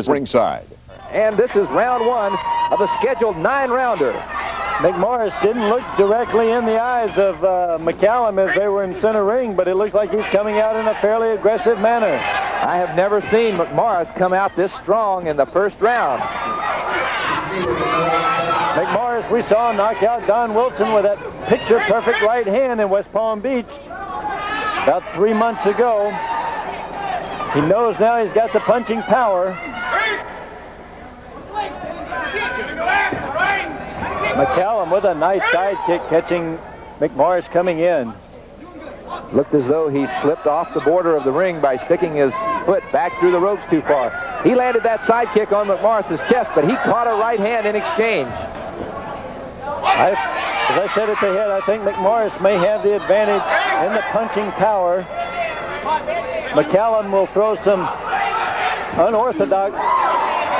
Ringside. And this is round one of a scheduled 9-rounder. McMorris didn't look directly in the eyes of McCallum as they were in center ring, but it looks like he's coming out in a fairly aggressive manner. I have never seen McMorris come out this strong in the first round. McMorris, we saw knock out Don Wilson with that picture-perfect right hand in West Palm Beach about 3 months ago. He knows now he's got the punching power. McCallum with a nice side kick, catching McMorris coming in. Looked as though he slipped off the border of the ring by sticking his foot back through the ropes too far. He landed that side kick on McMorris's chest, but he caught a right hand in exchange. As I said at the head, I think McMorris may have the advantage in the punching power. McCallum will throw some unorthodox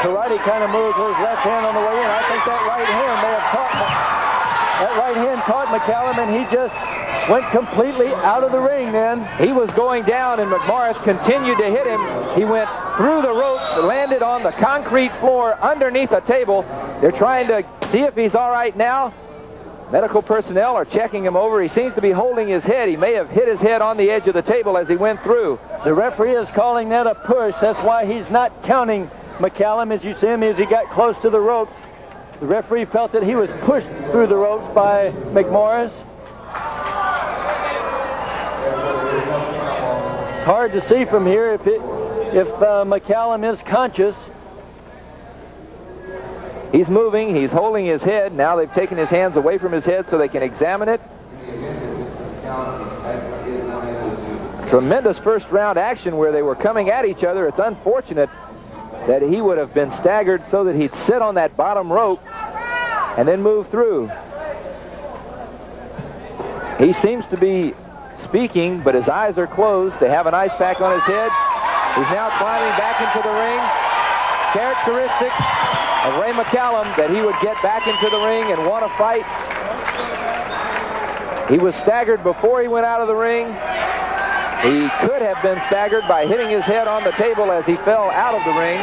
karate kind of moves with his left hand on the way in. I think that right hand may have caught McCallum, and he just went completely out of the ring then. He was going down, and McMorris continued to hit him. He went through the ropes, landed on the concrete floor underneath a table. They're trying to see if he's all right now. Medical personnel are checking him over. He seems to be holding his head. He may have hit his head on the edge of the table as he went through. The referee is calling that a push. That's why he's not counting McCallum as you see him as he got close to the ropes. The referee felt that he was pushed through the ropes by McMorris. It's hard to see from here if McCallum is conscious. He's moving, he's holding his head. Now they've taken his hands away from his head so they can examine it. Tremendous first round action where they were coming at each other. It's unfortunate that he would have been staggered so that he'd sit on that bottom rope and then move through. He seems to be speaking, but his eyes are closed. They have an ice pack on his head. He's now climbing back into the ring. Characteristic of Ray McCallum that he would get back into the ring and want to fight. He was staggered before he went out of the ring. He could have been staggered by hitting his head on the table as he fell out of the ring.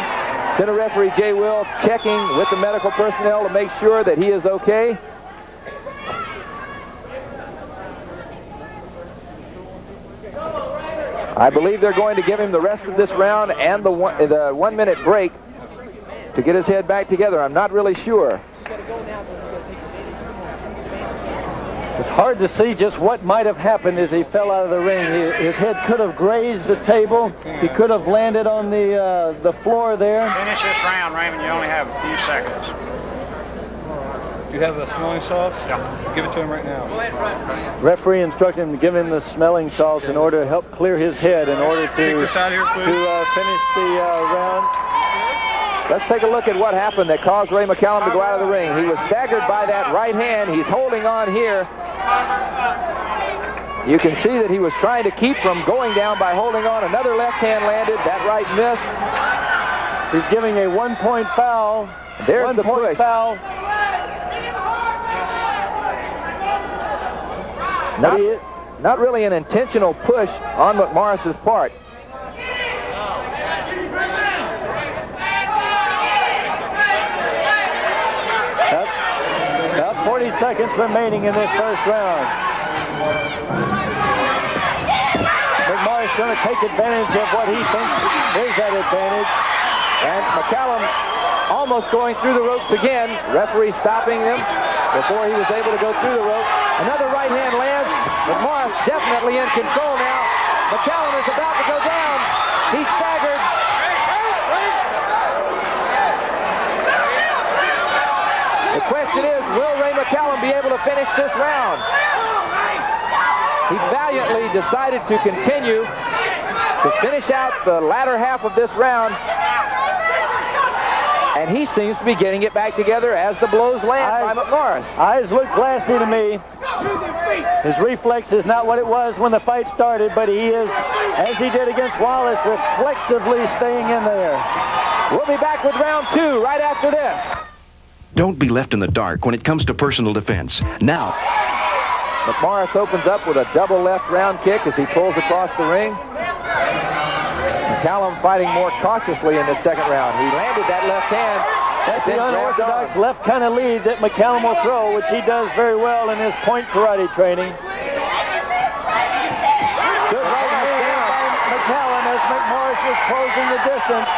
Center referee Jay Will checking with the medical personnel to make sure that he is okay. I believe they're going to give him the rest of this round and the 1 minute break to get his head back together. I'm not really sure. It's hard to see just what might have happened as he fell out of the ring. His head could have grazed the table. He could have landed on the floor there. Finish this round, Raymond. You only have a few seconds. Do you have the smelling salts? Yeah. Give it to him right now. Referee instructed him to give him the smelling salts in order to help clear his head in order to this out here, please. Finish the round. Let's take a look at what happened that caused Ray McCallum to go out of the ring. He was staggered by that right hand. He's holding on here. You can see that he was trying to keep from going down by holding on. Another left hand landed. That right missed. He's giving a 1-point foul. There's the push. Foul. Not really an intentional push on McMorris's part. About 40 seconds remaining in this first round. McMorris going to take advantage of what he thinks is that advantage. And McCallum almost going through the ropes again. Referee stopping him before he was able to go through the rope. Another right hand lands. McMorris definitely in control now. McCallum is about to go down. He's staggered. The question is, will Ray McCallum be able to finish this round? He valiantly decided to continue to finish out the latter half of this round. And he seems to be getting it back together as the blows land by McMorris. Eyes look glassy to me. His reflex is not what it was when the fight started, but he is, as he did against Wallace, reflexively staying in there. We'll be back with round two right after this. Don't be left in the dark when it comes to personal defense. Now, McMorris opens up with a double left round kick as he pulls across the ring. McCallum fighting more cautiously in the second round. He landed that left hand. That's the unorthodox left kind of lead that McCallum will throw, which he does very well in his point karate training. Good right hand by McCallum as McMorris is closing the distance.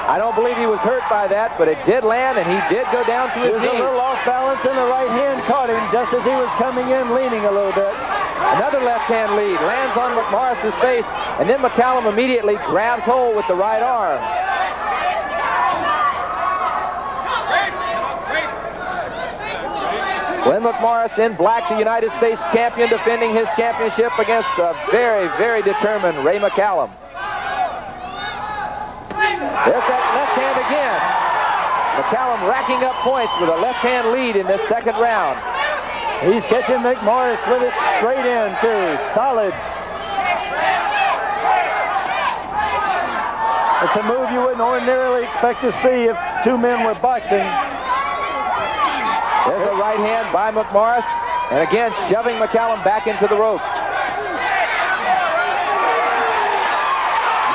I don't believe he was hurt by that, but it did land, and he did go down to his He was knee. a little off balance, and the right hand caught him just as he was coming in, leaning a little bit. Another left hand lead lands on McMorris's face, and then McCallum immediately grabs hold with the right arm. Glen McMorris in black, the United States champion, defending his championship against a very, very determined Ray McCallum. There's that left hand again. McCallum racking up points with a left hand lead in this second round. He's catching McMorris with it straight in, too. Solid. It's a move you wouldn't ordinarily expect to see if two men were boxing. There's a right hand by McMorris, and again shoving McCallum back into the ropes.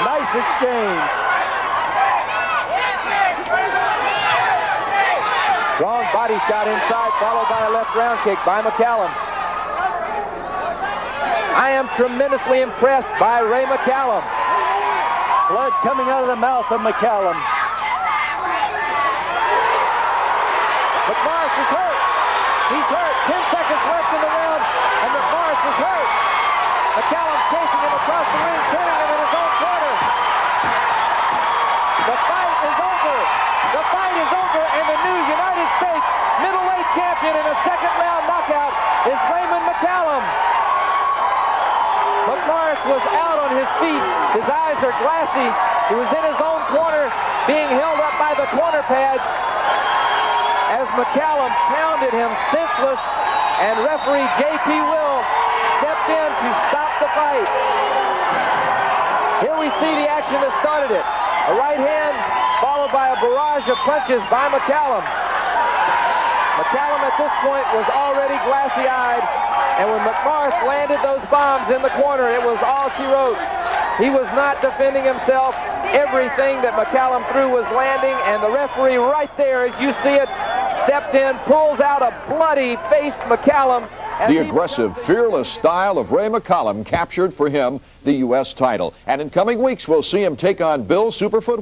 Nice exchange. Strong body shot inside, followed by a left round kick by McCallum. I am tremendously impressed by Ray McCallum. Blood coming out of the mouth of McCallum. McMorris is hurt. He's hurt. 10 seconds left in the round, and McMorris is hurt. McCallum chasing him across the ring, turning him in his own corner. The fight is over. The fight is over, and the new United States middleweight champion in a second round knockout is Raymond McCallum. McMorris was out on his feet. His eyes are glassy. He was in his own corner, being held up by the corner pads as McCallum pounded him senseless, and referee J.T. Will stepped in to stop the fight. Here we see the action that started it. A right hand followed by a barrage of punches by McCallum. McCallum at this point was already glassy-eyed, and when McMorris landed those bombs in the corner, it was all she wrote. He was not defending himself. Everything that McCallum threw was landing, and the referee right there, as you see it, stepped in, pulls out a bloody-faced McCallum. The aggressive, fearless style of Ray McCallum captured for him the U.S. title. And in coming weeks, we'll see him take on Bill Superfoot.